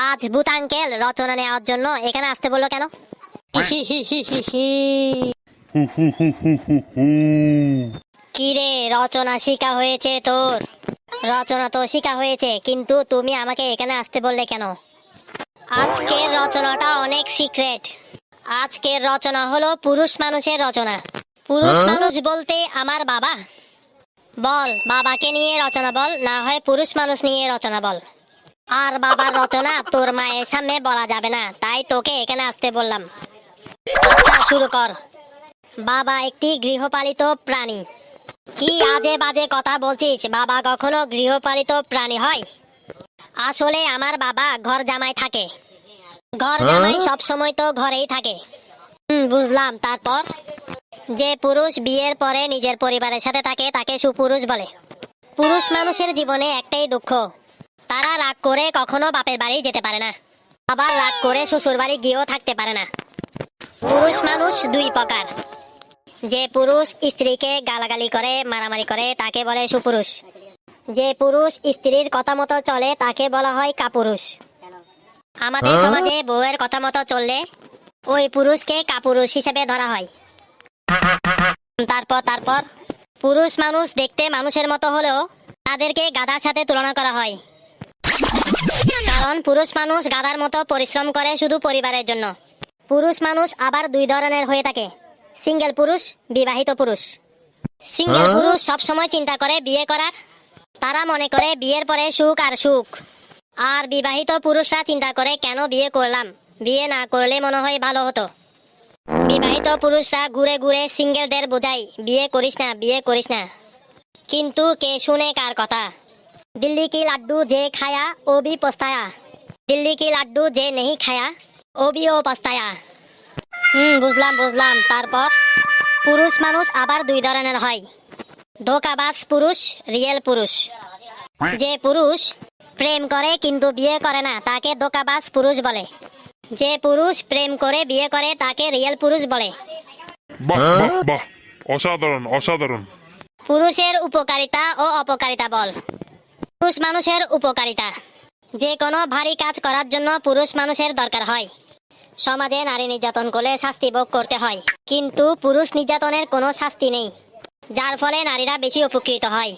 আজ ভূত আঙ্কেল রচনা নেওয়ার জন্য এখানে আসতে বললো কেন? কি রে, রচনা শিখা হয়েছে তোর? রচনা তো শিখা হয়েছে, কিন্তু তুমি আমাকে এখানে আসতে বললে কেন? আজকের রচনাটা অনেক সিক্রেট। আজকের রচনা হলো পুরুষ মানুষের রচনা। পুরুষ মানুষ বলতে আমার বাবা। বল, বাবাকে নিয়ে রচনা বল, না হয় পুরুষ মানুষ নিয়ে রচনা বল। আর বাবার রচনা তোর মায়ের সামনে বলা যাবে না, তাই তোকে এখানে আসতে বললাম। আচ্ছা, শুরু কর। বাবা একটি গৃহপালিত প্রাণী। কি আজে বাজে কথা বলছিস? বাবা কখনো গৃহপালিত প্রাণী হয়? আসলে আমার বাবা ঘর জামাই থাকে। ঘর জামাই সব সময় তো ঘরেই থাকে। বুঝলাম। তারপর? যে পুরুষ বিয়ের পরে নিজের পরিবারের সাথে থাকে তাকে সুপুরুষ বলে। পুরুষ মানুষের জীবনে একটাই দুঃখ, তারা রাগ করে কখনো বাপের বাড়ি যেতে পারে না, আবার রাগ করে শ্বশুর বাড়ি গিয়েও থাকতে পারে না। পুরুষ মানুষ দুই প্রকার। যে পুরুষ স্ত্রীকে গালাগালি করে, মারামারি করে, তাকে বলে সুপুরুষ। যে পুরুষ স্ত্রীর কথা মতো চলে তাকে বলা হয় কাপুরুষ। আমাদের সমাজে বউয়ের কথা মতো চললে ওই পুরুষকে কাপুরুষ হিসেবে ধরা হয়। তারপর পুরুষ মানুষ দেখতে মানুষের মতো হলেও তাদেরকে গাধার সাথে তুলনা করা হয়, কারণ পুরুষ মানুষ গাধার মতো পরিশ্রম করে শুধু পরিবারের জন্য। পুরুষ মানুষ আবার দুই ধরনের হয়ে থাকে, সিঙ্গেল পুরুষ, বিবাহিত পুরুষ। সিঙ্গেল পুরুষ সবসময় চিন্তা করে বিয়ে করার, তারা মনে করে বিয়ের পরে সুখ আর সুখ। আর বিবাহিত পুরুষরা চিন্তা করে কেন বিয়ে করলাম, বিয়ে না করলে মনে হয় ভালো হতো। বিবাহিত পুরুষরা ঘুরে ঘুরে সিঙ্গেলদের বোঝায় বিয়ে করিস না, বিয়ে করিস না। কিন্তু কে শুনে কার কথা? दिल्ली की लड्डू जे खाया वो भी पछताया, दिल्ली की लड्डू जे नहीं खाया वो भी ও পস্তায়া। বুঝলাম। তারপর? পুরুষ মানুষ আবার দুই ধরনের হয়, ধোঁকাবাজ পুরুষ, রিয়েল পুরুষ। যে পুরুষ প্রেম করে কিন্তু বিয়ে করে না তাকে ধোঁকাবাজ পুরুষ বলে। যে পুরুষ প্রেম করে বিয়ে করে তাকে রিয়েল পুরুষ বলে। বাহ বাহ বাহ, অসাধারণ অসাধারণ। পুরুষের উপকারিতা ও অপকারিতা বল। পুরুষ মানুষের উপকারিতা: যে কোনো ভারী কাজ করার জন্য পুরুষ মানুষের দরকার হয়। সমাজে নারী নির্যাতন করলে শাস্তি ভোগ করতে হয়, কিন্তু পুরুষ নির্যাতনের কোনো শাস্তি নেই, যার ফলে নারীরা বেশি উপকৃত হয়।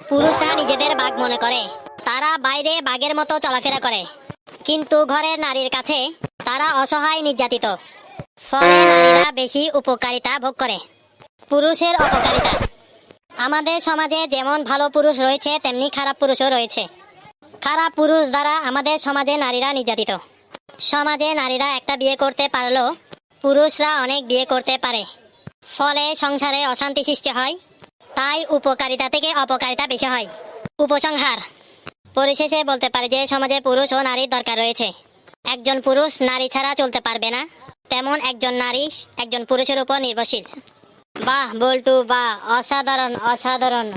পুরুষরা নিজেদের বাঘ মনে করে, তারা বাইরে বাঘের মতো চলাফেরা করে, কিন্তু ঘরের নারীর কাছে তারা অসহায়, নির্যাতিত। ফলে নারীরা বেশি উপকারিতা ভোগ করে। পুরুষের অপকারিতা: আমাদের সমাজে যেমন ভালো পুরুষ রয়েছে তেমনি খারাপ পুরুষও রয়েছে। খারাপ পুরুষ দ্বারা আমাদের সমাজে নারীরা নির্যাতিত। সমাজে নারীরা একটা বিয়ে করতে পারলেও পুরুষরা অনেক বিয়ে করতে পারে, ফলে সংসারে অশান্তি সৃষ্টি হয়। তাই উপকারিতা থেকে অপকারিতা বেশি হয়। উপসংহার: পরিশেষে বলতে পারে যে সমাজে পুরুষ ও নারীর দরকার রয়েছে। একজন পুরুষ নারী ছাড়া চলতে পারবে না, তেমন একজন নারী একজন পুরুষের উপর নির্ভরশীল। বাহ বল্টু, বাহ, অসাধারণ অসাধারণ।